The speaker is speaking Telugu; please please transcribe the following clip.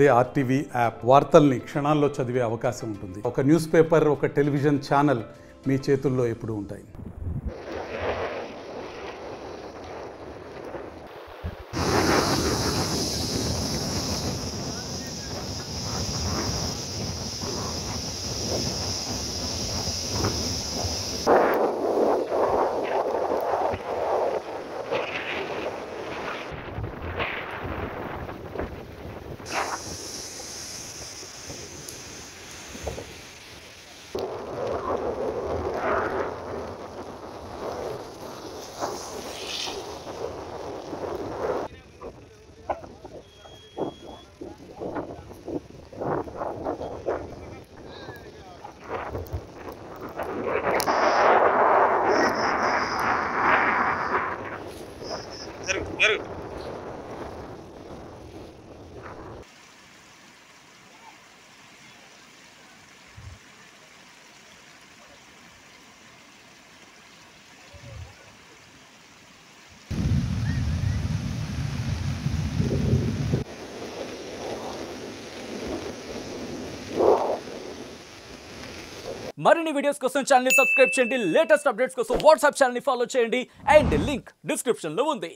అదే ఆర్టీవీ యాప్ వార్తల్ని క్షణాల్లో చదివే అవకాశం ఉంటుంది. ఒక న్యూస్ పేపర్, ఒక టెలివిజన్ ఛానల్ మీ చేతుల్లో ఎప్పుడూ ఉంటాయి. మరిన్ని వీడియోస్ కోసం ఛానల్ ని సబ్స్క్రైబ్ చేయండి. లేటెస్ట్ అప్డేట్స్ కోసం వాట్సాప్ ఛానల్ ని ఫాలో చేయండి. అండ్ లింక్ డిస్క్రిప్షన్ లో ఉంది.